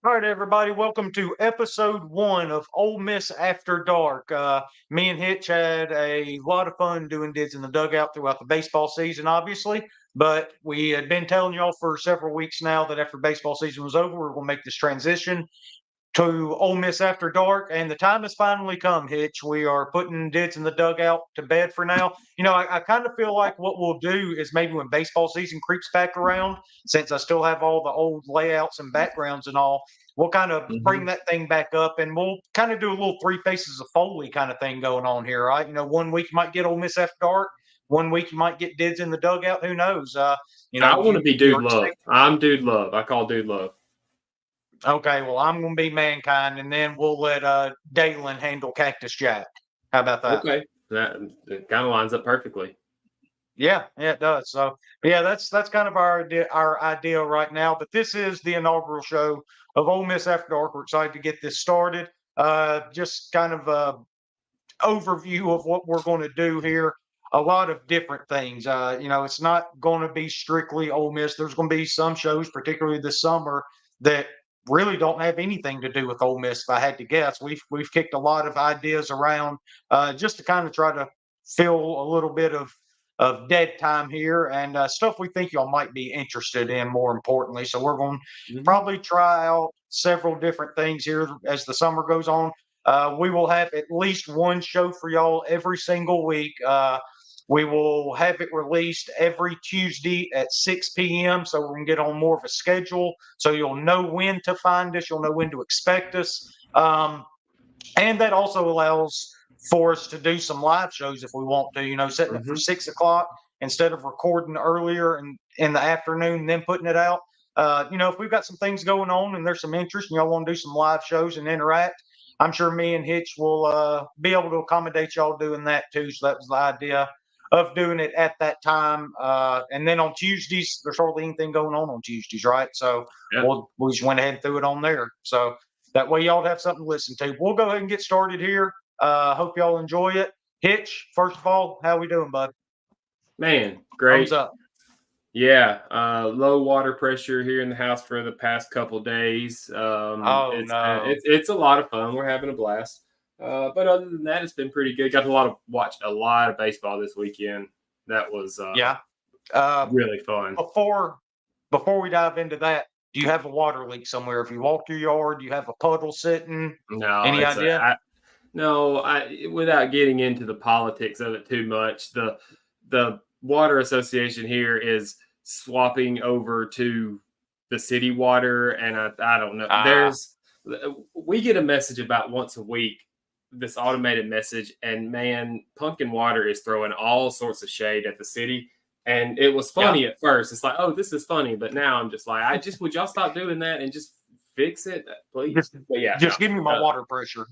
All right, everybody, welcome to episode one of Ole Miss After Dark. Me and Hitch had a lot of fun doing Dids in the Dugout throughout the baseball season, obviously. But we had been telling y'all for several weeks now that after baseball season was over, we are going to make this transition to Ole Miss After Dark, and the time has finally come, Hitch. We are putting Dids in the Dugout to bed for now. I kind of feel like what we'll do is maybe when baseball season creeps back around, since I still have all the old layouts and backgrounds and all, we'll kind of bring Mhm. that thing back up and we'll kind of do a little Three Faces of Foley kind of thing going on here, right? One week you might get Ole Miss After Dark, one week you might get Dids in the Dugout. Who knows? I wanna be Dude You're Love. I'm Dude Love. I call Dude Love. Okay, well, I'm going to be Mankind, and then we'll let Dalen handle Cactus Jack. How about that? Okay. That kinda lines up perfectly. Yeah, it does. So, yeah, that's kind of our idea right now. But this is the inaugural show of Ole Miss After Dark. We're excited to get this started. Just kind of a overview of what we're going to do here. A lot of different things. It's not going to be strictly Ole Miss. There's going to be some shows, particularly this summer, that really don't have anything to do with Ole Miss. If I had to guess, we've kicked a lot of ideas around just to kind of try to fill a little bit of dead time here and stuff we think y'all might be interested in. More importantly, so we're going to Mhm. probably try out several different things here as the summer goes on. We will have at least one show for y'all every single week. We will have it released every Tuesday at 6 p.m. So we're going to get on more of a schedule. So you'll know when to find us, you'll know when to expect us. And that also allows for us to do some live shows if we want to, setting it for Mhm. 6 o'clock instead of recording earlier in the afternoon, then putting it out. If we've got some things going on and there's some interest and y'all want to do some live shows and interact, I'm sure me and Hitch will be able to accommodate y'all doing that too. So that was the idea of doing it at that time. And then on Tuesdays, there's hardly anything going on Tuesdays, right? So Yeah. we just went ahead and threw it on there. So that way y'all have something to listen to. We'll go ahead and get started here. Hope y'all enjoy it. Hitch, first of all, how we doing, bud? Man, Thumbs great. up. Yeah, low water pressure here in the house for the past couple days. Oh It's no. it's a lot of fun. We're having a blast. But other than that, it's been pretty good. Got a lot of watched a lot of baseball this weekend. That was Yeah. Uh, really fun. before before we dive into that, do you have a water leak somewhere? If you walk your yard, do you have a puddle sitting? No, Any it's a idea? no, I without getting into the politics of it too much, the water association here is swapping over to the city water, and I don't know. Ah, There's we get a message about once a week, this automated message, and man, Pumpkin Water is throwing all sorts of shade at the city. And it was yeah. funny at first. It's like, oh, this is funny, but now I'm just like, I just would y'all stop doing that and just fix it, please? Just But yeah, no, just give me my uh, water pressure.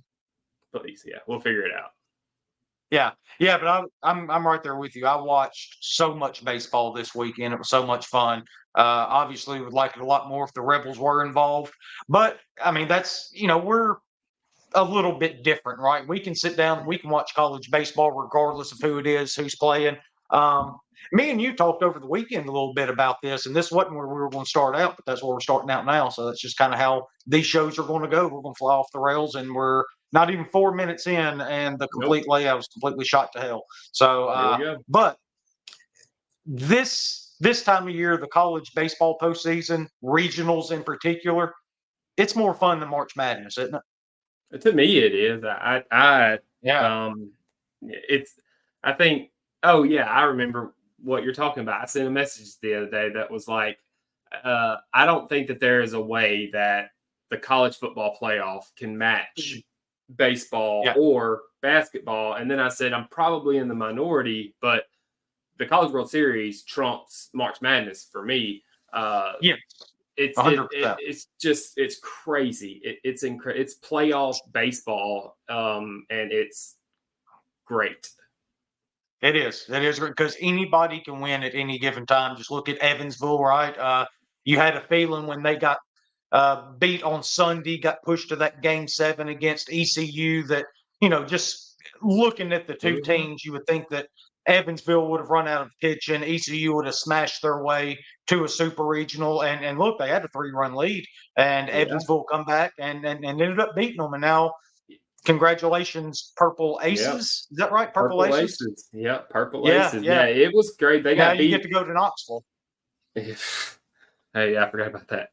please, yeah, we'll figure it out. Yeah, but I'm right there with you. I watched so much baseball this weekend. It was so much fun. Obviously, would like it a lot more if the Rebels were involved. But I mean, that's we're a little bit different, right? We can sit down, we can watch college baseball regardless of who it is, who's playing. Um, Me and you talked over the weekend a little bit about this, and this wasn't where we were going to start out, but that's where we're starting out now. So that's just kind of how these shows are going to go. We're going to fly off the rails, and we're not even 4 minutes in, and the Nope. complete layout is completely shot to hell. So, Here we go. but this time of year, the college baseball postseason, regionals in particular, it's more fun than March Madness, isn't it? To me, it is. Yeah. it's. I think. Oh yeah, I remember what you're talking about. I sent a message the other day that was like, I don't think that there is a way that the college football playoff can match baseball Yeah. or basketball. And then I said I'm probably in the minority, but the College World Series trumps March Madness for me. Uh, Yeah. it's it, it 100%. it's just it's crazy. It's playoff baseball, and it's great. It is. It is because anybody can win at any given time. Just look at Evansville, right? You had a feeling when they got beat on Sunday, got pushed to that game 7 against ECU that, just looking at the two Mhm. teams, you would think that Evansville would have run out of pitching. ECU would have smashed their way to a super regional. And look, they had a 3-run lead, and Yeah. Evansville come back and ended up beating them. And now, congratulations, Purple Aces. Yep. Is that right? Purple Aces? Yeah, Purple Yeah, Aces. yeah. Yeah, it was great. They Now got you beat. get to go to Knoxville. Hey, I forgot about that.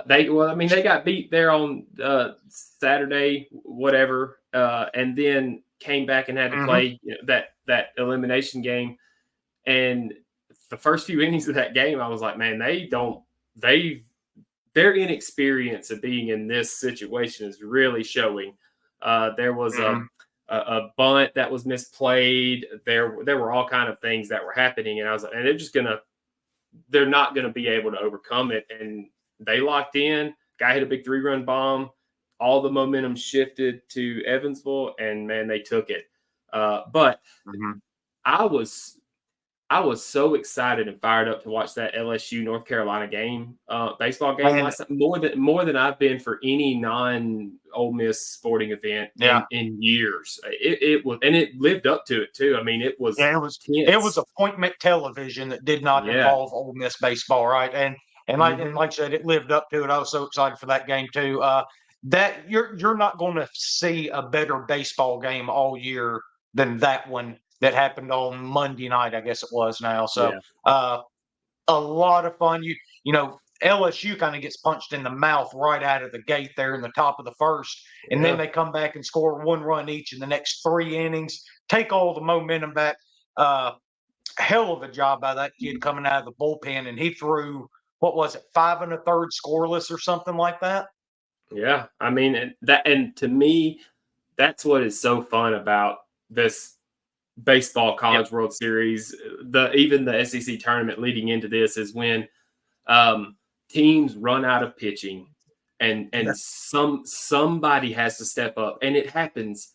They got beat there on Saturday, whatever, and then came back and had to play that elimination game. And the first few innings of that game, I was like, man, their inexperience of being in this situation is really showing. There was a bunt that was misplayed. There were all kind of things that were happening, and I was like, and they're not going to be able to overcome it. And they locked in. Guy hit a big 3-run bomb. All the momentum shifted to Evansville, and man, they took it. But I was so excited and fired up to watch that LSU North Carolina game, baseball game last night, more than I've been for any non-Ole Miss sporting event in years. It was, and it lived up to it too. I mean, it was appointment television that did not involve Ole Miss baseball, right? And like I said, it lived up to it. I was so excited for that game too. That you're not going to see a better baseball game all year than that one that happened on Monday night, I guess it was now. So a lot of fun. You know, LSU kind of gets punched in the mouth right out of the gate there in the top of the first. And then they come back and score 1 run each in the next 3 innings, take all the momentum back. Hell of a job by that kid coming out of the bullpen. And he threw, what was it, 5 1/3 scoreless or something like that? Yeah. I mean, and to me, that's what is so fun about this baseball College World Series, even the SEC tournament leading into this, is when teams run out of pitching and somebody has to step up, and it happens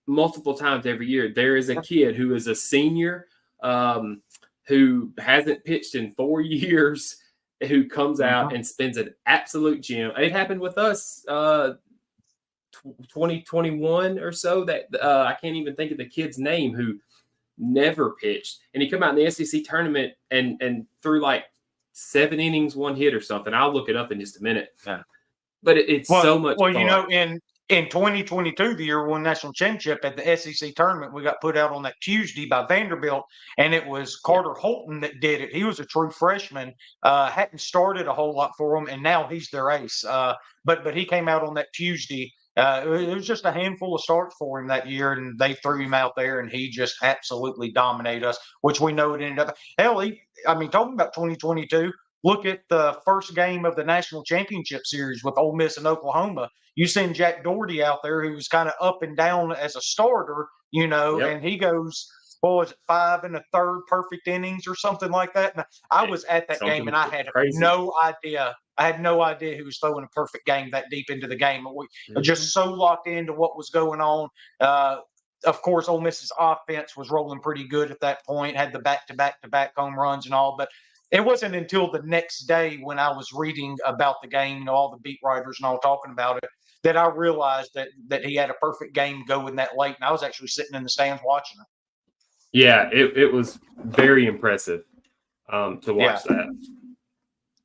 multiple times every year. There is a kid who is a senior who hasn't pitched in 4 years, who comes out and spends an absolute gem. It happened with us 2021 or so, that I can't even think of the kid's name, who never pitched, and he come out in the SEC tournament and threw like 7 innings, 1 hit or something. I'll look it up in just a minute. Yeah. But it's so much fun. You know, in 2022, the year we won national championship at the SEC tournament, we got put out on that Tuesday by Vanderbilt, and it was Carter Holton that did it. He was a true freshman, hadn't started a whole lot for them, and now he's their ace. But he came out on that Tuesday. It was just a handful of starts for him that year, and they threw him out there, and he just absolutely dominated us, which we know it ended up. Hell, talking about 2022, look at the first game of the national championship series with Ole Miss and Oklahoma. You seen Jack Doherty out there, who was kind of up and down as a starter, and he goes, what was it, 5 1/3 perfect innings or something like that. And I was at that game, and I had no idea. I had no idea he was throwing a perfect game that deep into the game. We were just so locked into what was going on. Of course, Ole Miss's offense was rolling pretty good at that point, had the back-to-back home runs and all. But it wasn't until the next day when I was reading about the game, all the beat writers and all talking about it, that I realized that he had a perfect game going that late. And I was actually sitting in the stands watching it. Yeah, it was very impressive to watch that.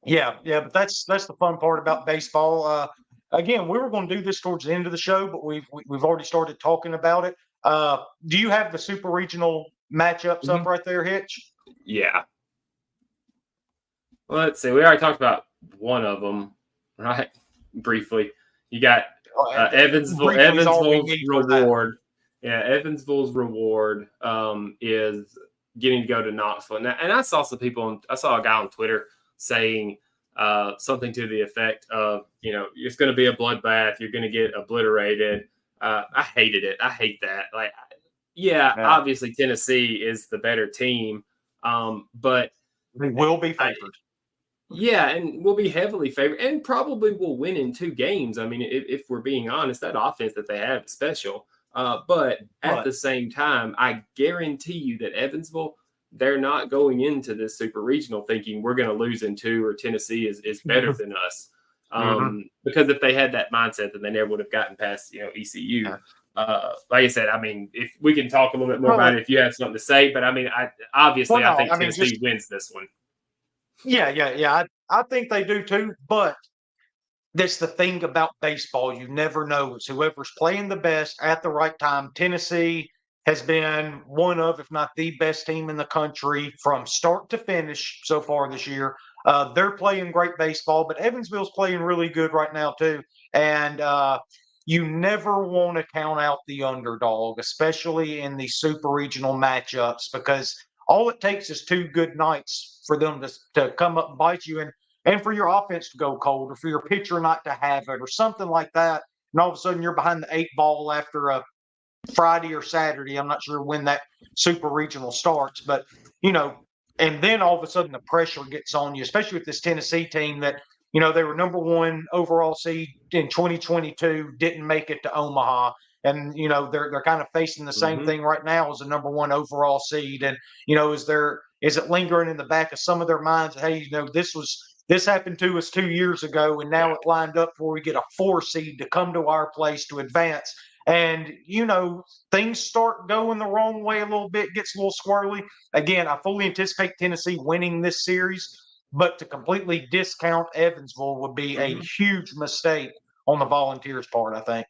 Yeah, but that's the fun part about baseball. Again, we were going to do this towards the end of the show, but we've already started talking about it. Do you have the super regional matchups up right there, Hitch? Yeah. Well, let's see. We already talked about one of them, right? Briefly. You got Evansville's reward. Yeah, Evansville's reward is getting to go to Knoxville. And I saw some people, I saw a guy on Twitter saying something to the effect of, it's going to be a bloodbath. You're going to get obliterated. I hated it. I hate that. Like, obviously Tennessee is the better team, but they will be favored. And we'll be heavily favored, and probably will win in 2 games. I mean, if we're being honest, that offense that they have is special. But at the same time, I guarantee you that Evansville, they're not going into this super regional thinking we're going to lose in 2 or Tennessee is better than us. Because if they had that mindset, then they never would have gotten past, ECU. like I said, I mean, if we can talk a little bit more Well, about it, if you have something to say, but I mean, I well, no, think I mean, Tennessee just wins this one. yeah. I think they do too. But that's the thing about baseball. You never know. It's whoever's playing the best at the right time. Tennessee has been one of, if not the best team in the country from start to finish so far this year. They're playing great baseball, but Evansville's playing really good right now too. And you never want to count out the underdog, especially in these super regional matchups, because all it takes is two good nights for them to come up and bite you. And for your offense to go cold or for your pitcher not to have it or something like that. And all of a sudden you're behind the 8 ball after a Friday or Saturday. I'm not sure when that super regional starts, but and then all of a sudden the pressure gets on you, especially with this Tennessee team that, they were number one overall seed in 2022, didn't make it to Omaha. And, they're kind of facing the same thing right now as a number one overall seed. And, is it lingering in the back of some of their minds? Hey, this happened to us 2 years ago, and now it lined up where we get a 4 seed to come to our place to advance. And, things start going the wrong way a little bit, gets a little squirrely. Again, I fully anticipate Tennessee winning this series, but to completely discount Evansville would be a huge mistake on the Volunteers' part, I think.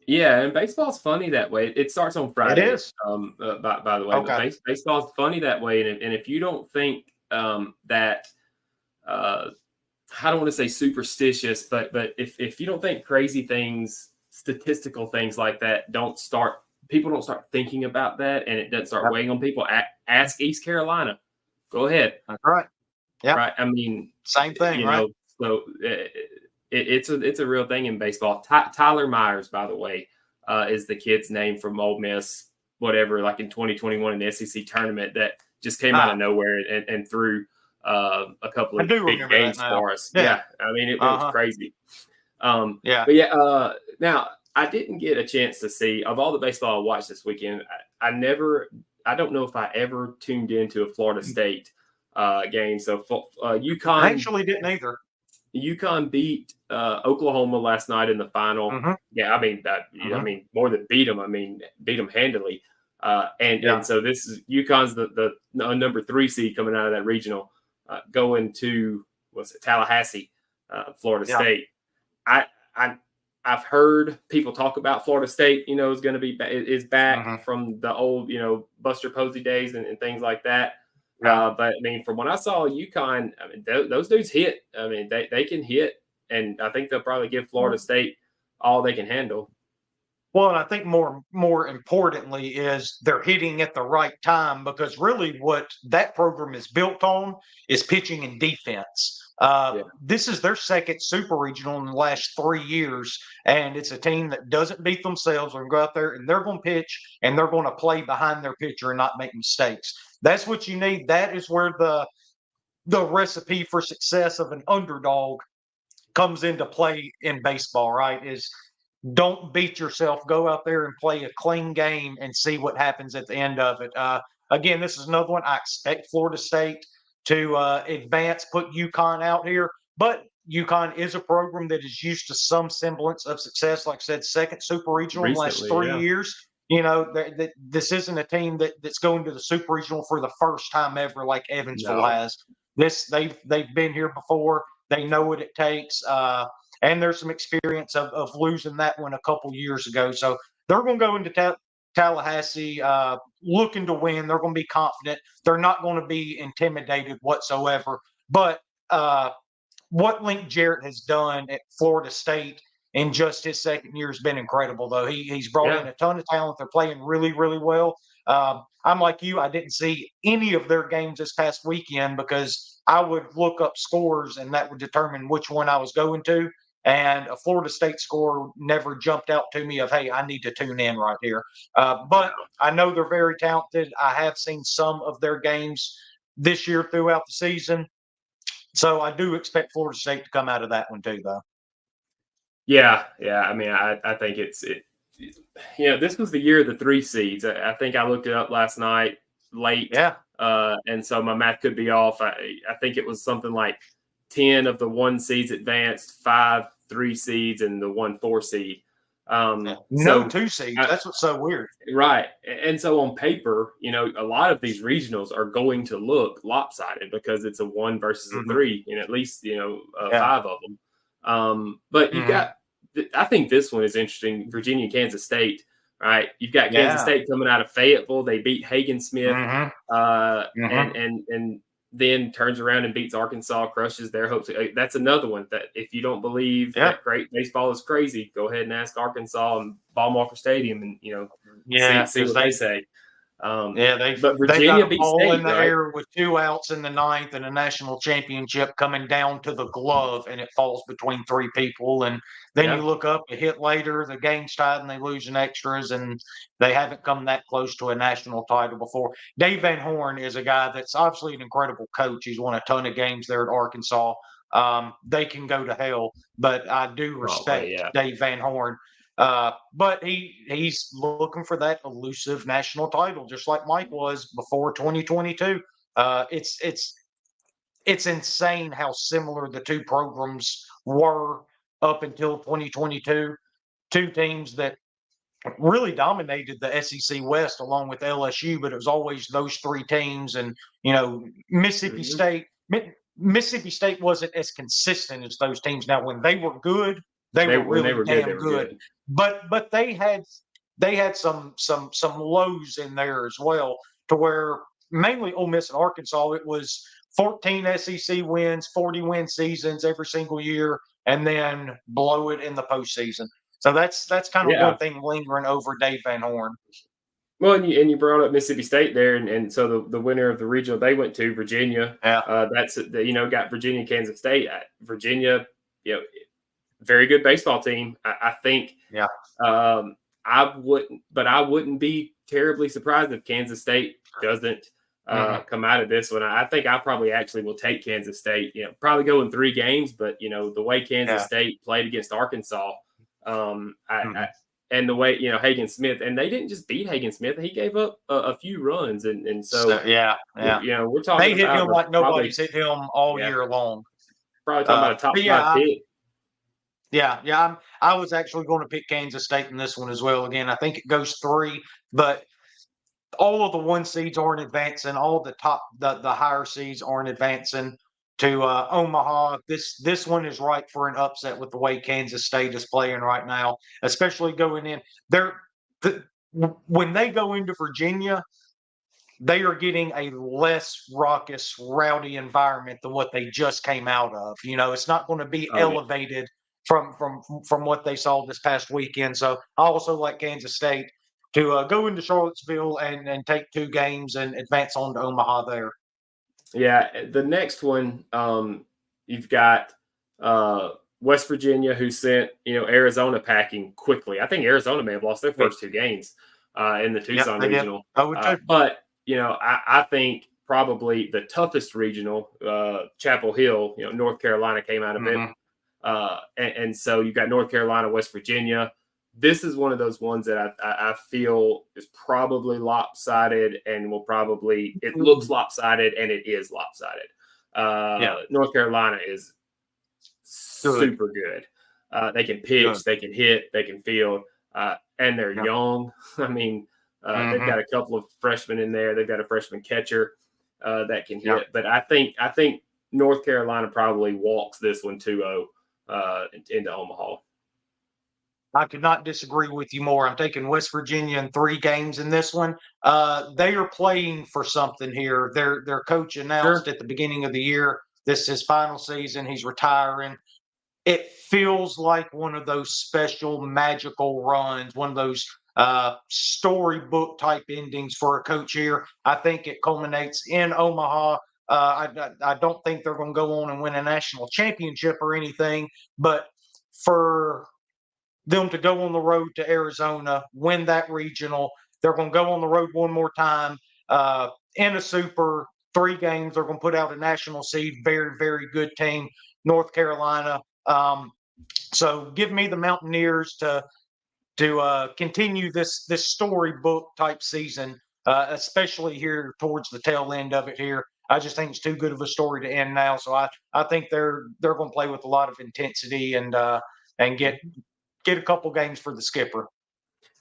Yeah, and baseball's funny that way. It starts on It Friday, is. by the way, but Okay. baseball's funny that way. And if you don't think that, I don't want to say superstitious, but if you don't think crazy things, statistical things like that, people don't start thinking about that, and it doesn't start Yep. weighing on people. Ask East Carolina. Go ahead. That's right. Yeah. Right. I mean, Same thing, right? So it's a real thing in baseball. Tyler Myers, by the way, is the kid's name from Ole Miss, whatever, like in 2021 in the SEC tournament that just came out of nowhere and threw a couple of big games for us. Yeah. I mean, it was crazy. Yeah. But now I didn't get a chance to see, of all the baseball I watched this weekend, I don't know if I ever tuned into a Florida State game. So UConn I actually didn't either. UConn beat Oklahoma last night in the final. Yeah, I mean more than beat them. I mean beat them handily. And so this is UConn's the number 3 seed coming out of that regional, going to Tallahassee, Florida State. I've heard people talk about Florida State. Is going to be back from the old Buster Posey days and things like that. But I mean, from what I saw, UConn, I mean, those dudes hit. I mean, they can hit, and I think they'll probably give Florida State all they can handle. Well, and I think more importantly is they're hitting at the right time, because really what that program is built on is pitching and defense. This is their second super regional in the last 3 years, and it's a team that doesn't beat themselves. They're going to go out there and they're going to pitch and they're going to play behind their pitcher and not make mistakes. That's what you need. That is where the recipe for success of an underdog comes into play in baseball, right? Is don't beat yourself. Go out there and play a clean game and see what happens at the end of it. Again, this is another one. I expect Florida State to advance, put UConn out here, but UConn is a program that is used to some semblance of success. Like I said, second super regional in the last 3 years. This isn't a team that's going to the super regional for the first time ever, like Evansville has. They've been here before. They know what it takes. And there's some experience of losing that one a couple years ago. So they're going to go into Tallahassee looking to win. They're going to be confident. They're not going to be intimidated whatsoever. But what Link Jarrett has done at Florida State in just his second year has been incredible, though. He's brought in a ton of talent. They're playing really, really well. I'm like you. I didn't see any of their games this past weekend because I would look up scores and that would determine which one I was going to. And a Florida State score never jumped out to me of, hey, I need to tune in right here. But I know they're very talented. I have seen some of their games this year throughout the season. So I do expect Florida State to come out of that one too, though. Yeah. I mean, I think this was the year of the 3 seeds. I think I looked it up last night late. Yeah. And so my math could be off. I think it was something like 10 of the 1 seeds advanced, 5 3 seeds, and the 1 4 seed No So two seeds. I, That's what's so weird. right. And so on paper, a lot of these regionals are going to look lopsided because it's a 1 versus a Hmm. 3 and at least, Yeah. 5 of them. But you've Hmm. got, I think this one is interesting. Virginia, Kansas State, right? You've got Kansas Yeah. State coming out of Fayetteville. They beat Hagen Smith, Hmm. and Hmm. then turns around and beats Arkansas, crushes their hopes. That's another one that if you don't believe Yeah. that great baseball is crazy, go ahead and ask Arkansas and Baum-Walker Stadium, and Yeah. see Because what they say. yeah, But they've got Virginia a beat ball in State, the right? air with 2 outs in the ninth and a national championship coming down to the glove, and it falls between 3 people. And then you Yeah. look up a hit later, the game's tied, and they lose in extras, and they haven't come that close to a national title before. Dave Van Horn is a guy that's obviously an incredible coach. He's won a ton of games there at Arkansas. They can go to hell, but I do Oh, respect yeah. Dave Van Horn. But he's looking for that elusive national title, just like Mike was before 2022. It's insane how similar the two programs were up until 2022. Two teams that really dominated the SEC West along with LSU, but it was always those 3 teams. And Mississippi Mhm. State. Mississippi State wasn't as consistent as those teams. Now, when they were good, they were When they really were good, they damn were good. good. But they had some lows in there as well, to where mainly Ole Miss and Arkansas, it was 14 SEC wins, 40-win seasons every single year, and then blow it in the postseason. So that's kind of one Yeah. thing lingering over Dave Van Horn. Well, and you brought up Mississippi State there, and so the winner of the regional they went to Virginia. Yeah. That's got Virginia, Kansas State. Virginia, very good baseball team. I think. Yeah. I wouldn't be terribly surprised if Kansas State doesn't Hmm. come out of this one. I think I probably actually will take Kansas State. Probably go in 3 games, but the way Kansas Yeah. State played against Arkansas, Hmm. and the way Hagen Smith, and they didn't just beat Hagen Smith; he gave up a few runs, and So so yeah, yeah. we're talking They hit about him like probably nobody's hit him all yeah year long. probably talking about a top But 5 yeah, pick. I was actually going to pick Kansas State in this one as well. Again, I think it goes 3, but all of the 1 seeds aren't advancing. All the higher seeds aren't advancing to Omaha. This one is ripe for an upset with the way Kansas State is playing right now, especially going in. They're the, when they go into Virginia, they are getting a less raucous, rowdy environment than what they just came out of. It's not going to be Oh yeah. elevated from what they saw this past weekend. So I also like Kansas State to go into Charlottesville and take 2 games and advance on to Omaha there. Yeah, the next one, you've got West Virginia, who sent Arizona packing quickly. I think Arizona may have lost their first 2 games in the Yep, Tucson they did. regional. I would too. But I think probably the toughest regional, Chapel Hill, North Carolina came out of it, Mhm. and so you've got North Carolina, West Virginia. This is one of those ones that I feel is probably lopsided and it looks lopsided and it is lopsided. Yeah, North Carolina is good, super good. They can pitch, good. they can hit, they can field, and they're Yeah. young. I mean, they've Mhm. got a couple of freshmen in there. They've got a freshman catcher that can Yeah. hit. But I think North Carolina probably walks this one 2-0 into Omaha. I could not disagree with you more. I'm taking West Virginia in 3 games in this one. They are playing for something here. Their coach announced Sure. at the beginning of the year this is his final season. He's retiring. It feels like one of those special magical runs, one of those storybook type endings for a coach here. I think it culminates in Omaha. I don't think they're going to go on and win a national championship or anything, but for them to go on the road to Arizona, win that regional. They're going to go on the road one more time in a super 3 games. They're going to put out a national seed, very, very good team, North Carolina. So give me the Mountaineers to continue this storybook type season, especially here towards the tail end of it here. I just think it's too good of a story to end now. So I think they're going to play with a lot of intensity and get get a couple games for the skipper.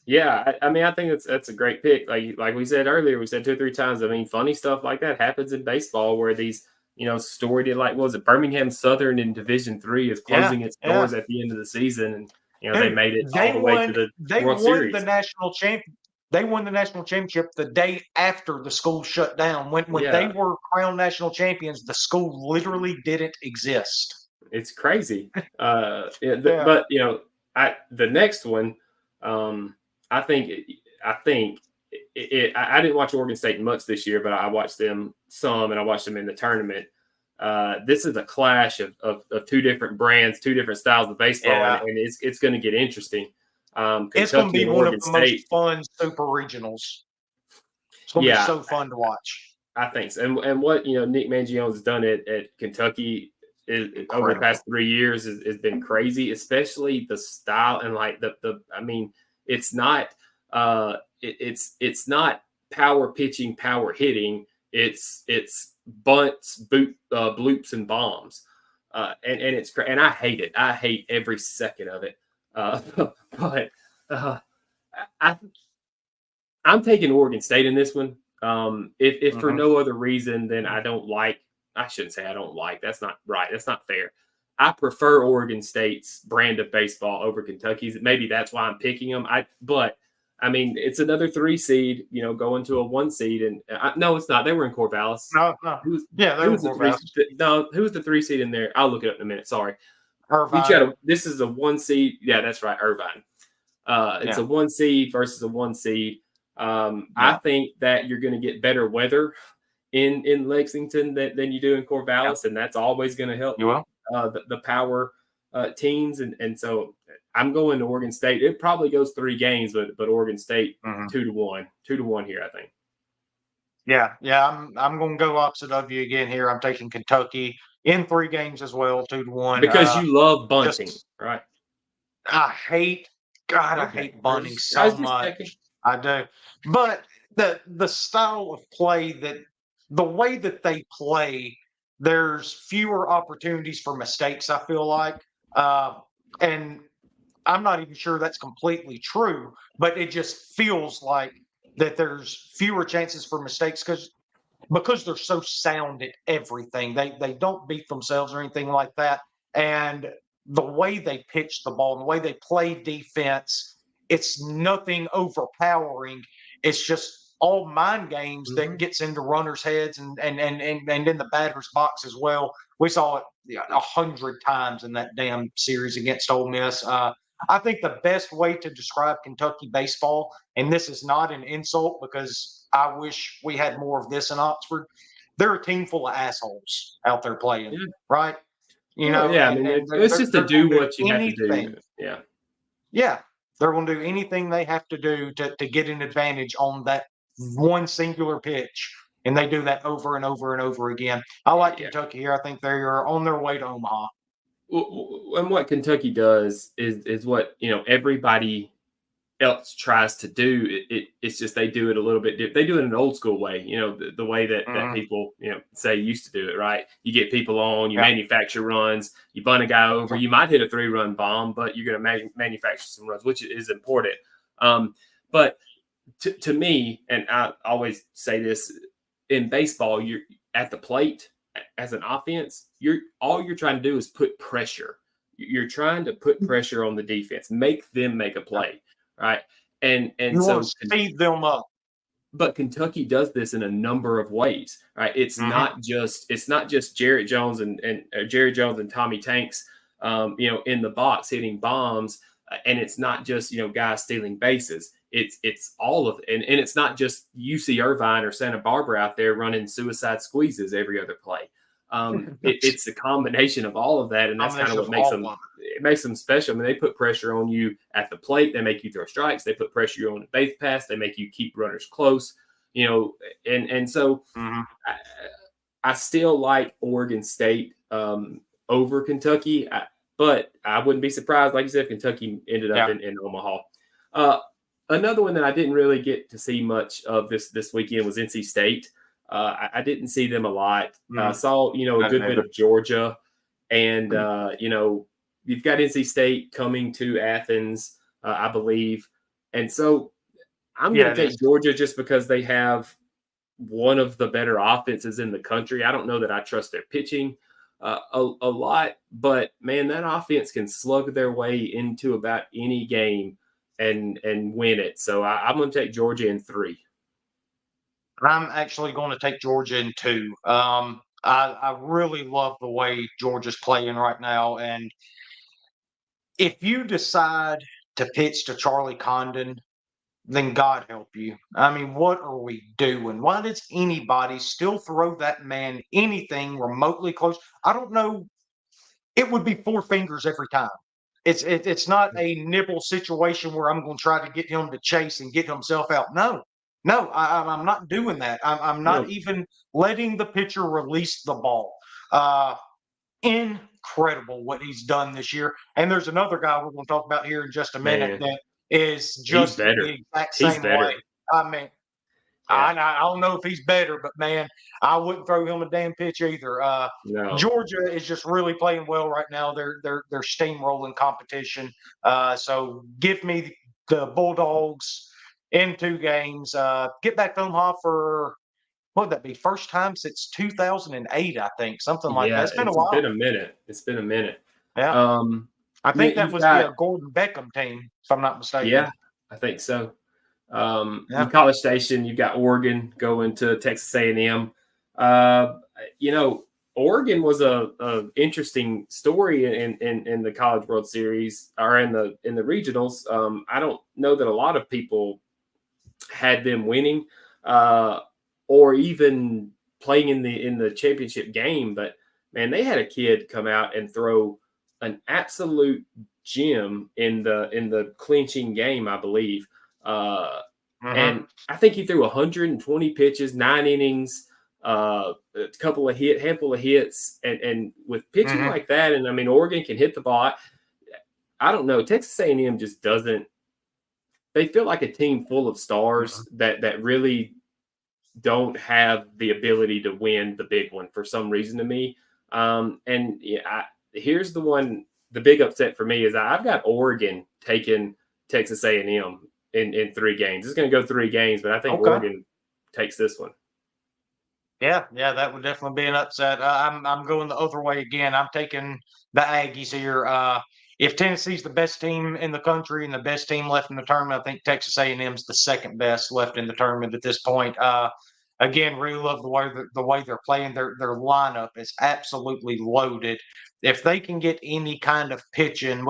Yeah, I mean, I think that's a great pick. Like we said earlier, we said 2 or 3 times. I mean, funny stuff like that happens in baseball where these, storied like what was it Birmingham Southern in Division III is Yeah, closing its yeah. doors at the end of the season, and they Dude, made it they all the way to won. the They World won the Series. national champ. They won the national championship the day after the school shut down. When they Yeah, were crowned national champions, the school literally didn't exist. it's crazy. Yeah. But the next one, um, I think I didn't watch Oregon State much this year, but I watched them some, and I watched them in the tournament. This is a clash of two different brands, two different styles of baseball, Yeah. and it's going to get interesting. It's going to Kentucky be and one of Oregon the State. most fun super regionals. It's going to be so fun to watch. I think so. And what Nick Mangione has done at Kentucky over the past 3 years has been crazy, especially the style and like the I mean, it's not it's not power pitching, power hitting. It's bunts, bloops, and bombs, and and I hate it. I hate every second of it. But I'm taking Oregon State in this one. If for no other reason than I shouldn't say I don't like. That's not right. That's not fair. I prefer Oregon State's brand of baseball over Kentucky's. Maybe that's why I'm picking them. But I mean, it's another 3 seed, going to a 1 seed, and no, it's not. They were in Corvallis. No. They were in Corvallis. Who was the 3 seed in there? I'll look it up in a minute. Sorry. Irvine. This is a 1 seed. Yeah, that's right, Irvine. It's a 1 seed versus a 1 seed. I think that you're going to get better weather in Lexington than you do in Corvallis, and that's always going to help the power teams. And so I'm going to Oregon State. It probably goes 3 games, but Oregon State 2-1 here, I think. Yeah. I'm going to go opposite of you again here. I'm taking Kentucky in 3 games as well, 2-1. Because you love bunting, right? I hate bunting so much. I do. But the style of play the way that they play, there's fewer opportunities for mistakes, I feel like. And I'm not even sure that's completely true, but it just feels like that there's fewer chances for mistakes because they're so sound at everything. They don't beat themselves or anything like that. And the way they pitch the ball, the way they play defense, it's nothing overpowering. It's just all mind games that gets into runners' heads and in the batter's box as well. We saw it 100 times in that damn series against Ole Miss. I think the best way to describe Kentucky baseball, and this is not an insult because I wish we had more of this in Oxford, they're a team full of assholes out there playing, right? It's just to do what you have to do. Yeah. They're going to do anything they have to do to get an advantage on that one singular pitch. And they do that over and over and over again. I like Kentucky here. I think they are on their way to Omaha. And what Kentucky does is what, everybody else tries to do. It's just they do it a little bit different. They do it in an old school way, the way that people, say used to do it, right? You get people on, you manufacture runs, you bunt a guy over, you might hit a 3-run bomb, but you're going to manufacture some runs, which is important. But to me, and I always say this, in baseball, you're at the plate as an offense, all you're trying to do is put pressure. You're trying to put pressure on the defense, make them make a play. Right. And so speed them up. But Kentucky does this in a number of ways. Right. It's not just Jarrett Jones and Tommy Tanks, in the box hitting bombs. And it's not just, guys stealing bases. It's all of it. And it's not just UC Irvine or Santa Barbara out there running suicide squeezes every other play. It's a combination of all of that, and that's kind of what makes them special. I mean, they put pressure on you at the plate, they make you throw strikes, they put pressure on the base pass, they make you keep runners close, and so I still like Oregon State over Kentucky, but I wouldn't be surprised, like you said, if Kentucky ended up in Omaha. Another one that I didn't really get to see much of this weekend was NC State. I didn't see them a lot. I saw, a good bit of Georgia, and you've got NC State coming to Athens, I believe, and so I'm Yeah, going it to is. take Georgia just because they have one of the better offenses in the country. I don't know that I trust their pitching a lot, but man, that offense can slug their way into about any game and win it. So I'm going to take Georgia in 3. I'm actually going to take Georgia in 2. I really love the way Georgia's playing right now, and if you decide to pitch to Charlie Condon, then God help you. I mean, what are we doing? Why does anybody still throw that man anything remotely close? I don't know. It would be 4 fingers every time. It's not a nibble situation where I'm going to try to get him to chase and get himself out. No, no, I'm not doing that. I'm not No, even letting the pitcher release the ball. Uh, Incredible what he's done this year. And there's another guy we're going to talk about here in just a minute man, that is he's just better. the exact He's same way. better. I mean, Yeah. I don't know if he's better, but man, I wouldn't throw him a damn pitch either. No. Georgia is just really playing well right now. They're steamrolling competition. So give me the Bulldogs in 2 games. Get back to Omaha for what would that be? First time since 2008, I think, something like that. Yeah, It's been a it's while. been a minute. It's been a minute. Yeah, Um, I think that you've was the got Gordon Beckham team, if I'm not mistaken. yeah, I think so. In Yeah. College Station, you've got Oregon going to Texas A&M. Uh, you know, Oregon was a interesting story in the College World Series or in the regionals. I don't know that a lot of people had them winning or even playing in the championship game, but man, they had a kid come out and throw an absolute gem in the clinching game, I believe. Mm-hmm. And I think he threw 120 pitches, 9 innings, a handful of hits, and with pitching Mm-hmm. like that, and I mean Oregon can hit the ball. I don't know. Texas A&M just doesn't. They feel like a team full of stars that really don't have the ability to win the big one for some reason to me. And yeah, here's the one. The big upset for me is I've got Oregon taking Texas A&M in 3 games. It's going to go 3 games, but I think Okay. Oregon takes this one. Yeah, that would definitely be an upset. I'm going the other way again. I'm taking the Aggies here. If Tennessee's the best team in the country and the best team left in the tournament, I think Texas A&M's the second best left in the tournament at this point. Again, really love the way they're playing. Their lineup is absolutely loaded. If they can get any kind of pitching,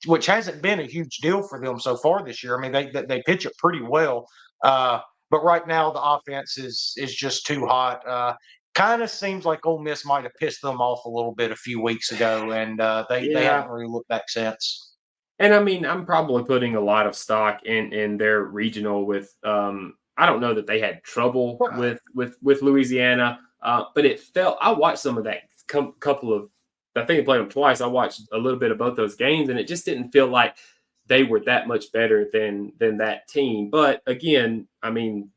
which hasn't been a huge deal for them so far this year. I mean, they pitch it pretty well. But right now, the offense is just too hot. Kind of seems like Ole Miss might have pissed them off a little bit a few weeks ago, and they Yeah. haven't really looked back since. And I mean, I'm probably putting a lot of stock in their regional with I don't know that they had trouble Right. with Louisiana, but it felt I watched some of that couple of I think they played them twice. I watched a little bit of both those games, and it just didn't feel like they were that much better than that team. But again, I mean,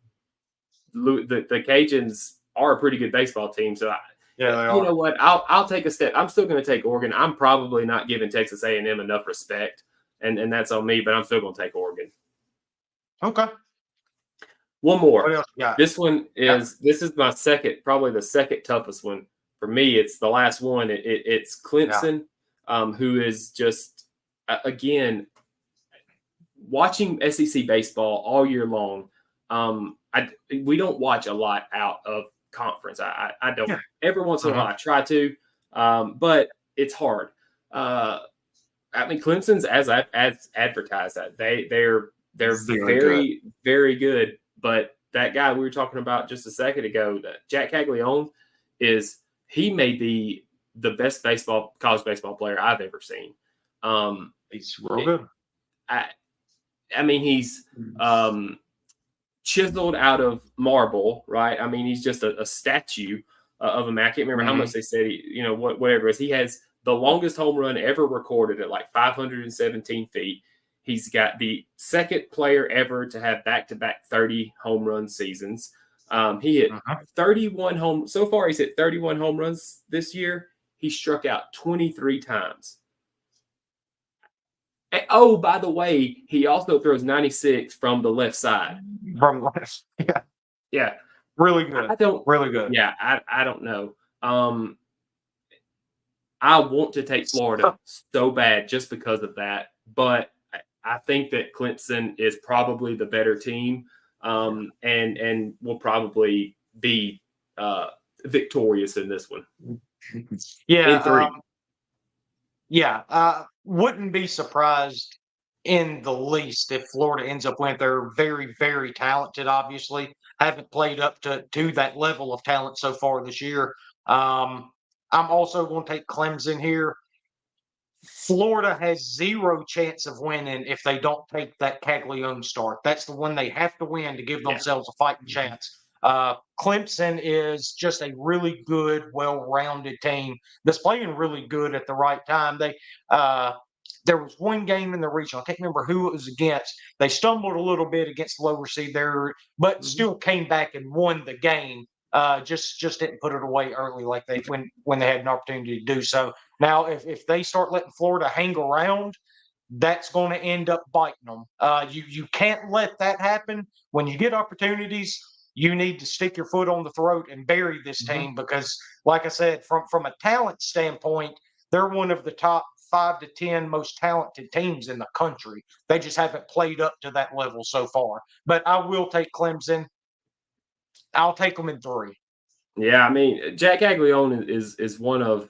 the Cajuns are a pretty good baseball team, so Yeah, they you are. know what? I'll take a step. I'm still going to take Oregon. I'm probably not giving Texas A&M enough respect, and that's on me. But I'm still going to take Oregon. Okay. One What more. else you got? This one Yeah. this is my second, probably the second toughest one for me. It's the last one. It's Clemson, who is just again watching SEC baseball all year long. We don't watch a lot out of conference. I don't. Yeah. Every once in a while I try to, but it's hard. I mean, Clemson's as advertised that they're Very good. very very good. But that guy we were talking about just a second ago, Jack Caglione, he may be the best college baseball player I've ever seen. He's real good. I mean, he's chiseled out of marble, right? I mean, he's just a statue of a man. I can't remember how much they said whatever it is. He has the longest home run ever recorded at like 517 feet. He's got the second player ever to have back-to-back 30 home run seasons. He hit 31 so far he's hit 31 home runs this year. He struck out 23 times. Oh, by the way, he also throws 96 from the left side. from last. Yeah, Yeah, really good, I don't. really good. Yeah, I don't know. I want to take Florida so bad just because of that, but I think that Clemson is probably the better team, and will probably be victorious in this one Yeah, in three. yeah, wouldn't be surprised in the least if Florida ends up winning. They're very, very talented. Obviously, haven't played up to that level of talent so far this year. I'm also going to take Clemson here. Florida has zero chance of winning if they don't take that Caglione start. That's the one they have to win to give Yeah, themselves a fighting chance. Clemson is just a really good, well-rounded team that's playing really good at the right time. Uh, there was one game in the regional. I can't remember who it was against. They stumbled a little bit against the lower seed there, but Mhm. still came back and won the game. Just didn't put it away early like they when they had an opportunity to do so. Now, if they start letting Florida hang around, that's going to end up biting them. You can't let that happen. When you get opportunities, you need to stick your foot on the throat and bury this Mhm. team because, like I said, from a talent standpoint, they're one of the top 5 to 10 most talented teams in the country. They just haven't played up to that level so far. But I will take Clemson. I'll take them in three. Yeah, I mean, Jack Aglione is one of,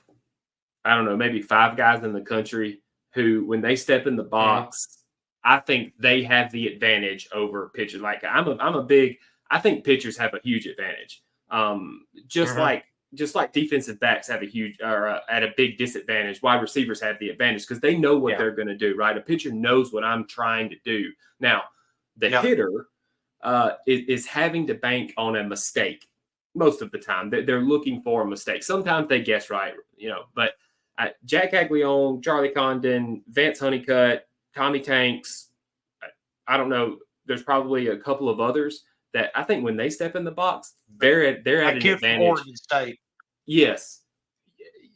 I don't know, maybe 5 guys in the country who, when they step in the Mhm. box, I think they have the advantage over pitchers. Like I'm a big, I think pitchers have a huge advantage. Mhm. Just like defensive backs have a huge or at a big disadvantage. Wide receivers have the advantage because they know what Yeah. they're going to do. Right, a pitcher knows what I'm trying to do. Now, the Yeah. hitter is having to bank on a mistake most of the time. They're looking for a mistake. Sometimes they guess right, but Jack Aglione, Charlie Condon, Vance Honeycutt, Tommy Tanks. I don't know. There's probably a couple of others that I think when they step in the box, they're at That an kid from advantage. Oregon State. Yes,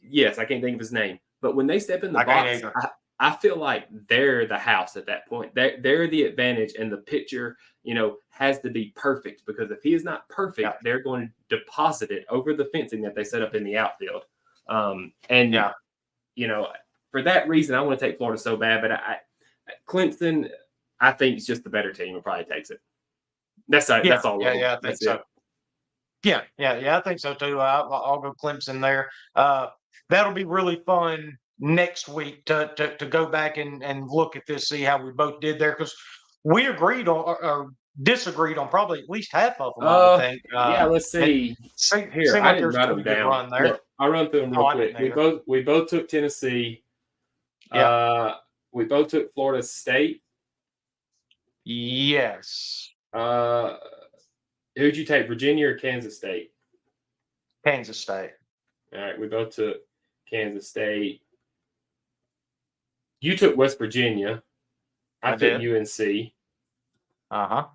yes, I can't think of his name, but when they step in the I can't box, either. I feel like they're the house at that point. They're the advantage, and the pitcher, has to be perfect because if he is not Yeah. perfect, they're going to deposit it over the fencing that they set up in the outfield. And Yeah. you know, for that reason, I want to take Florida so bad, but Clemson, I think is just the better team and probably takes it. Yeah. That's all of Yeah. them. Yeah. I think That's so. it. Yeah. Yeah. Yeah. I think so too. I'll go Clemson there. Uh, that'll be really fun next week to go back and look at this, see how we both did there because we agreed on or disagreed on probably at least half of them. I would think. Yeah. Let's It see here. seemed I like didn't there's a write them pretty good down. run there. Look, I'll run through them Oh, real I quick. didn't either. We both took Tennessee. Yeah. Uh, we both took Florida State. Yes. Uh, who'd you take, Virginia or Kansas State? Kansas State. All right, we both took Kansas State. You took West Virginia. I I took did. UNC. Uh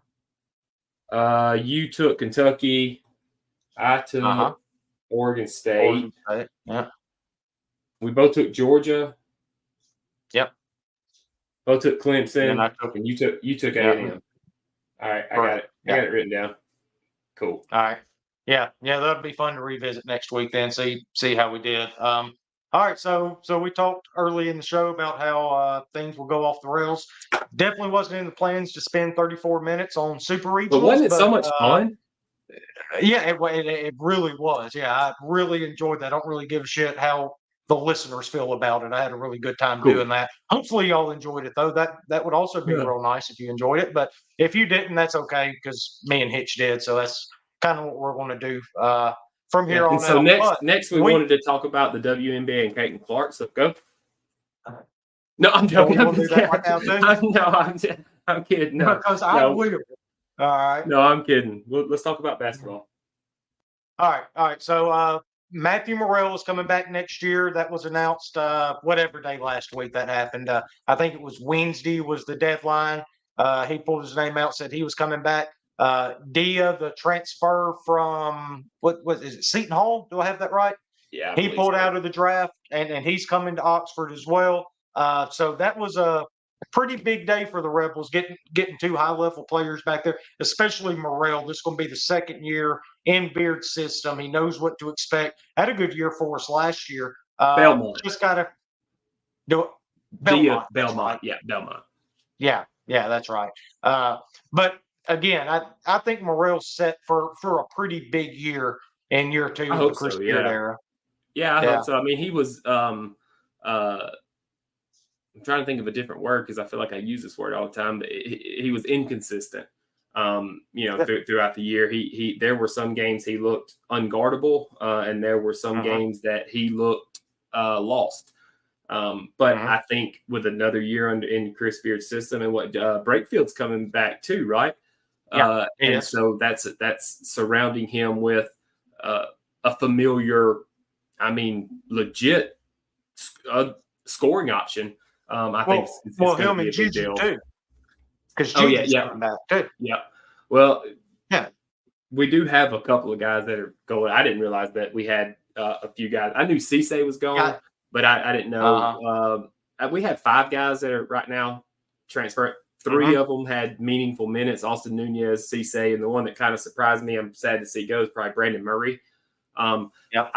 huh. You took Kentucky. I Uh huh. took Oregon Oregon State. State. Yeah. We both took Georgia. Yep. Both took And then Clemson, I took. and you took Yeah. A&M. All right, I got Correct. it. I Yeah. got it written down. Cool. All right. Yeah, yeah, that'd be fun to revisit next week then, see how we did. All right, so we talked early in the show about how things will go off the rails. Definitely wasn't in the plans to spend 34 minutes on super But regionals, wasn't it so but much fun? yeah, it really was. Yeah, I really enjoyed that. I don't really give a shit how the listeners feel about it. I had a really good time doing Cool. that. Hopefully, y'all enjoyed it though. That would also be Yeah. real nice if you enjoyed it. But if you didn't, that's okay because me and Hitch did. So that's kind of what we're going to do from Yeah. here And on so out. next But next we we wanted to talk about the WNBA and Caitlin Clark. So go. No, I'm so we joking. I'm want to do just that right kidding. now too I'm kidding. No, because I no, will. All right. no, I'm kidding. Let's talk about basketball. All right. So Matthew Morrell is coming back next year. That was announced whatever day last week that happened. I think it was Wednesday was the deadline. He pulled his name out, said he was coming back. Dia, the transfer from what was is it Seton Hall? Do I have that right? Yeah, I He believe pulled so. out of the draft, and he's coming to Oxford as well. So that was pretty big day for the Rebels getting two high level players back there, especially Morrell. This is going to be the second year in Beard's system. He knows what to expect. Had a good year for us last year. Belmont. Just got to do it. Belmont. Right. Yeah, Belmont. Yeah, that's right. But again, I think Morrell's set for a pretty big year in year 2 of the Chris Beard era. Yeah, I hope so. I mean, he was I'm trying to think of a different word because I feel like I use this word all the time. But he was inconsistent. Throughout the year, he there were some games he looked unguardable, and there were some games that he looked lost. But I think with another year in Chris Beard's system and what Breakfield's coming back too, right? Yeah, and so that's surrounding him with a familiar, legit scoring option. I think it's him and Juju too, because Juju's coming back too. Yeah, well, yeah, we do have a couple of guys that are going. I didn't realize that we had a few guys. I knew Cisse was going, but I didn't know. We had 5 guys that are right now transferring. 3 of them had meaningful minutes: Austin Nunez, Cisse, and the one that kind of surprised me, I'm sad to see go, is probably Brandon Murray. I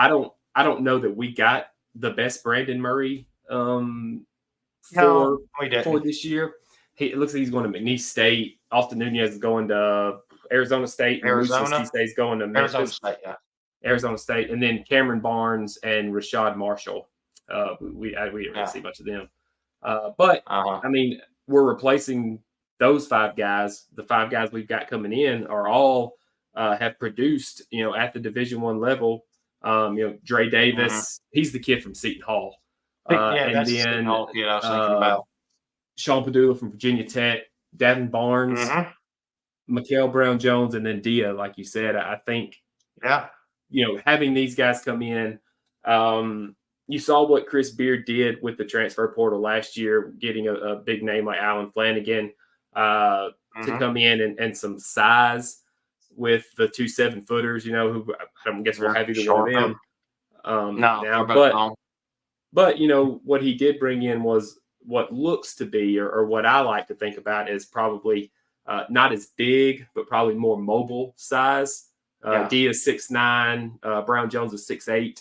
don't know that we got the best Brandon Murray for this year. It looks like he's going to McNeese State. Austin Nunez is going to Arizona State. Arizona. Cisse is going to Memphis. Arizona State, yeah. Arizona State, and then Cameron Barnes and Rashad Marshall. We didn't really see much of them. But I mean, we're replacing those 5 guys. The 5 guys we've got coming in are all have produced, at the Division I level. Dre Davis, he's the kid from Seton Hall. And then Seton Hall kid I was thinking about. Sean Padula from Virginia Tech, Davin Barnes, Mikael Brown-Jones, and then Dia, like you said. I think, having these guys come in, you saw what Chris Beard did with the transfer portal last year, getting a big name like Alan Flanagan to come in and some size with the 2 7-footers, who I don't guess we'll have either one of them. No, but what he did bring in was what looks to be, or what I like to think about, is probably not as big, but probably more mobile size. D is 6'9", Brown-Jones is 6'8".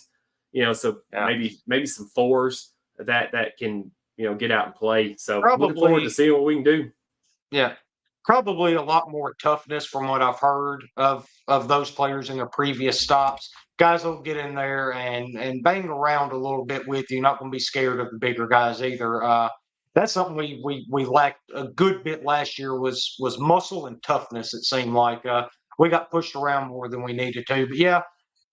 Maybe some 4s that can get out and play. So looking forward to seeing what we can do. Yeah, probably a lot more toughness from what I've heard of those players in their previous stops. Guys will get in there and bang around a little bit with you. Not going to be scared of the bigger guys either. That's something we lacked a good bit last year was muscle and toughness. It seemed like we got pushed around more than we needed to. But yeah,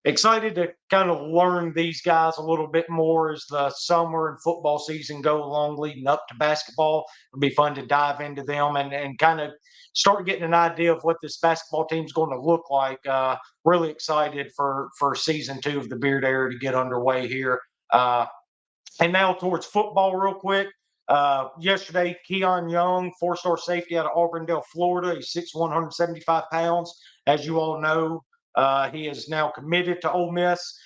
excited to kind of learn these guys a little bit more as the summer and football season go along, leading up to basketball. It'll be fun to dive into them and kind of start getting an idea of what this basketball team is going to look like. Really excited for season 2 of the Beard era to get underway here. And now towards football real quick. Yesterday, Keon Young, 4-star safety out of Auburndale, Florida. He's 6'1", 175 pounds. As you all know, he is now committed to Ole Miss.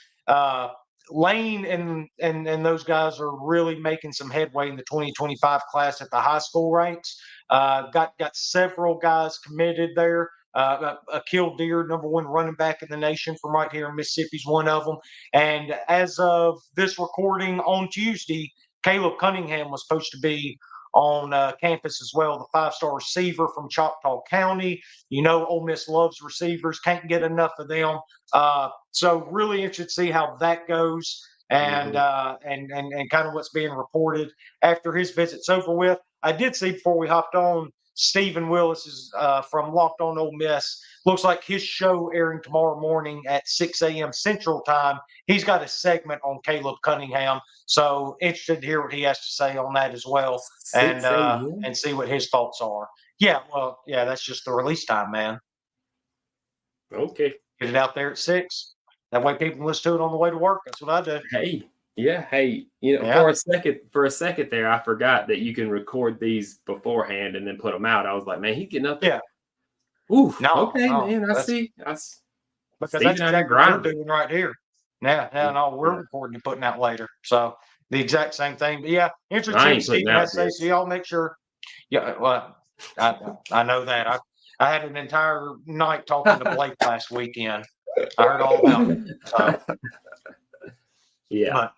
Lane and those guys are really making some headway in the 2025 class at the high school ranks. Got several guys committed there. Akil Deer, number 1 running back in the nation from right here in Mississippi, is one of them. And as of this recording on Tuesday, Caleb Cunningham was supposed to be on campus as well, the 5-star receiver from Choctaw County. Ole Miss loves receivers, can't get enough of them. So really interested to see how that goes and kind of what's being reported after his visit's over with. I did see before we hopped on, Stephen Willis is from Locked On Ole Miss. Looks like his show airing tomorrow morning at 6 a.m. Central Time. He's got a segment on Caleb Cunningham. So interested to hear what he has to say on that as well, and see what his thoughts are. Yeah, that's just the release time, man. Okay. Get it out there at 6. That way people can listen to it on the way to work. That's what I do. Hey. Yeah. Hey, for a second there, I forgot that you can record these beforehand and then put them out. I was like, man, he's getting up there. Yeah. Ooh. Man. I see. Because that's exactly what we're doing right here. No, we're recording and putting out later. So the exact same thing. But yeah, interesting to see what that says. So y'all make sure Yeah, well, I know that. I had an entire night talking to Blake last weekend. I heard all about it. So, Yeah. but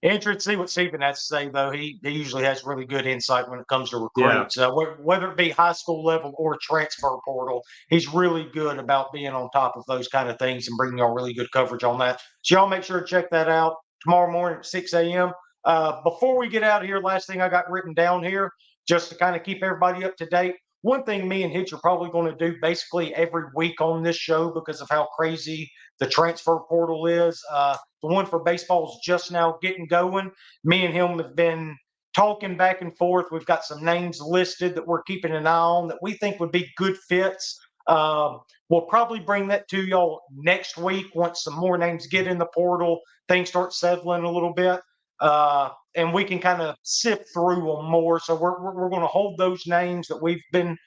interested to see what Stephen has to say, though. He usually has really good insight when it comes to Yeah. recruits, whether it be high school level or transfer portal. He's really good about being on top of those kind of things and bringing y'all really good coverage on that. So y'all make sure to check that out tomorrow morning at 6 a.m. Before we get out of here, last thing I got written down here, just to kind of keep everybody up to date. One thing me and Hitch are probably going to do basically every week on this show because of how crazy the transfer portal is. The one for baseball is just now getting going. Me and him have been talking back and forth. We've got some names listed that we're keeping an eye on that we think would be good fits. We'll probably bring that to y'all next week once some more names get in the portal, things start settling a little bit, and we can kind of sift through them more. So we're going to hold those names that we've been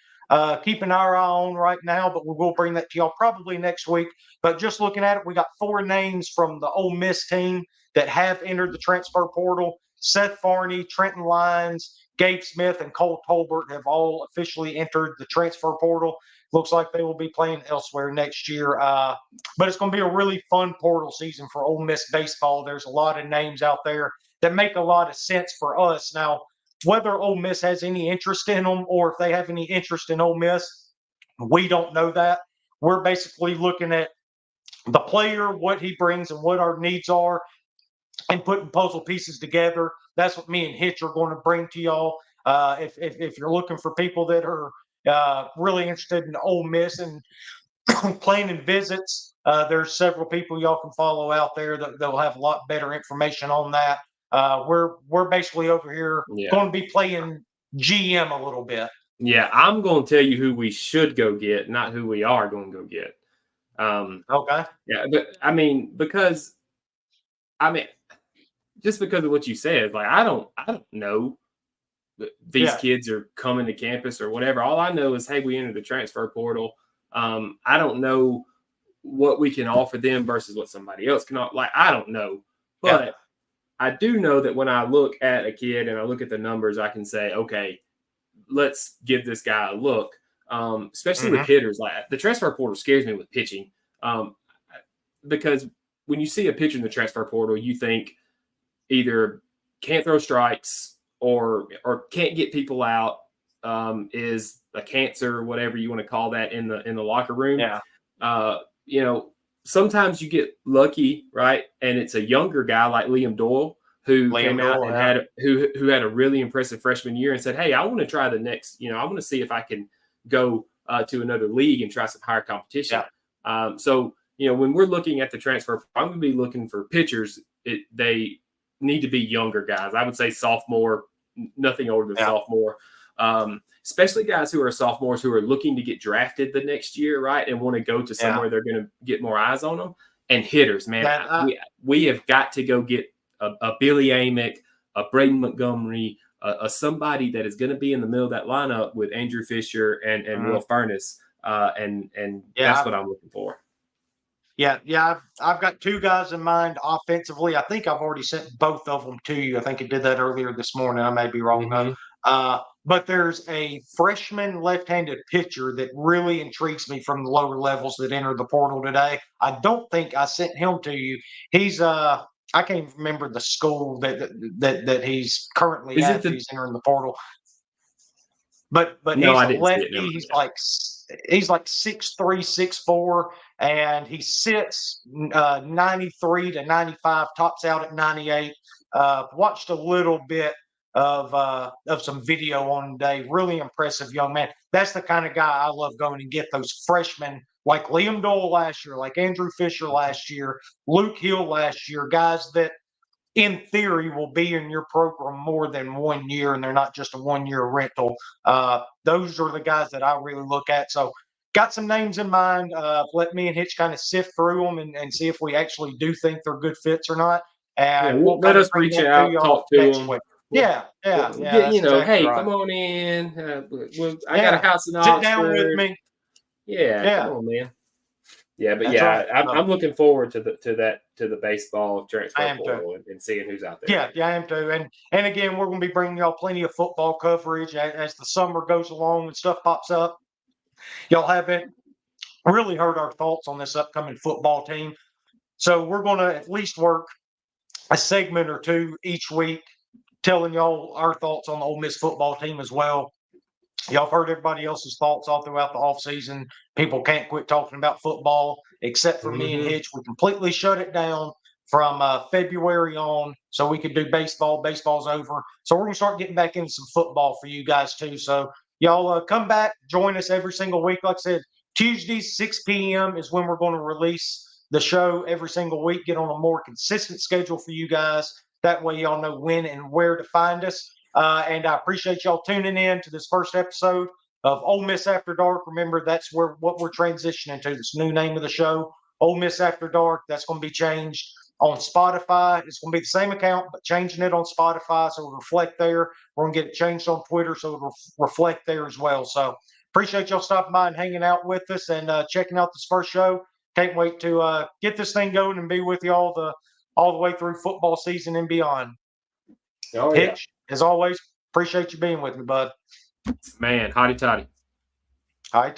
keeping our eye on right now, but we will bring that to y'all probably next week. But just looking at it, we got 4 names from the Ole Miss team that have entered the transfer portal. Seth Farney, Trenton Lyons, Gabe Smith, and Cole Tolbert have all officially entered the transfer portal. Looks like they will be playing elsewhere next year. But it's going to be a really fun portal season for Ole Miss baseball. There's a lot of names out there that make a lot of sense for us. Now, whether Ole Miss has any interest in them or if they have any interest in Ole Miss, we don't know that. We're basically looking at the player, what he brings, and what our needs are, and putting puzzle pieces together. That's what me and Hitch are going to bring to y'all. If you're looking for people that are really interested in Ole Miss and planning visits, there's several people y'all can follow out there that they'll have a lot better information on that. We're basically over here going to be playing GM a little bit. Yeah, I'm going to tell you who we should go get, not who we are going to go get. Okay. Yeah, but just because of what you said, like I don't know that these kids are coming to campus or whatever. All I know is, hey, we entered the transfer portal. I don't know what we can offer them versus what somebody else can offer. Like, I don't know, but I do know that when I look at a kid and I look at the numbers, I can say, okay, let's give this guy a look. Especially with hitters. Like the transfer portal scares me with pitching, because when you see a pitcher in the transfer portal, you think either can't throw strikes or can't get people out, is a cancer, whatever you want to call that in the locker room. Yeah. Sometimes you get lucky, right? And it's a younger guy like Liam Doyle who came out and had a really impressive freshman year and said, hey, I want to try the next, I want to see if I can go to another league and try some higher competition. Yeah. So, when we're looking at the transfer, I'm going to be looking for pitchers. They need to be younger guys. I would say sophomore, nothing older than sophomore. Especially guys who are sophomores who are looking to get drafted the next year, right? And want to go to somewhere they're going to get more eyes on them. And hitters, man. We have got to go get a Billy Amick, a Braden Montgomery, a somebody that is going to be in the middle of that lineup with Andrew Fisher and Will Furness. And that's what I'm looking for. Yeah. I've got 2 guys in mind offensively. I think I've already sent both of them to you. I think I did that earlier this morning. I may be wrong though. But there's a freshman left-handed pitcher that really intrigues me from the lower levels that entered the portal today. I don't think I sent him to you. He's I can't even remember the school that he's currently at. He's entering the portal. But no, he's a lefty. He's like 6'3", 6'4", and he sits 93 to 95, tops out at 98. Watched a little bit of some video on him today. Really impressive young man. That's the kind of guy I love going and get, those freshmen like Liam Doyle last year, like Andrew Fisher last year, Luke Hill last year, guys that in theory will be in your program more than 1 year, and they're not just a 1-year rental. Those are the guys that I really look at. So got some names in mind. Let me and Hitch kind of sift through them and see if we actually do think they're good fits or not. And we'll let us reach out, talk to them. Week. Yeah. Hey, right. Come on in. I got a house in Oxford. Sit down with me. Yeah, come on, man. Yeah, but That's yeah, right. I'm looking forward to the baseball transfer I am too. portal and seeing who's out there. Yeah, I am too. And again, we're going to be bringing y'all plenty of football coverage as the summer goes along and stuff pops up. Y'all haven't really heard our thoughts on this upcoming football team. So we're going to at least work a segment or two each week telling y'all our thoughts on the Ole Miss football team as well. Y'all have heard everybody else's thoughts all throughout the offseason. People can't quit talking about football, except for me and Hitch. We completely shut it down from February on so we could do baseball. Baseball's over. So we're going to start getting back into some football for you guys, too. So y'all come back, join us every single week. Like I said, Tuesdays, 6 p.m. is when we're going to release the show every single week, get on a more consistent schedule for you guys. That way, y'all know when and where to find us. And I appreciate y'all tuning in to this first episode of Ole Miss After Dark. Remember, that's what we're transitioning to. This new name of the show, Ole Miss After Dark. That's going to be changed on Spotify. It's going to be the same account, but changing it on Spotify so it'll reflect there. We're going to get it changed on Twitter so it'll reflect there as well. So appreciate y'all stopping by and hanging out with us and checking out this first show. Can't wait to get this thing going and be with you all the way through football season and beyond. Oh, yeah. Hitch, as always, appreciate you being with me, bud. Man, hotty toddy. All right.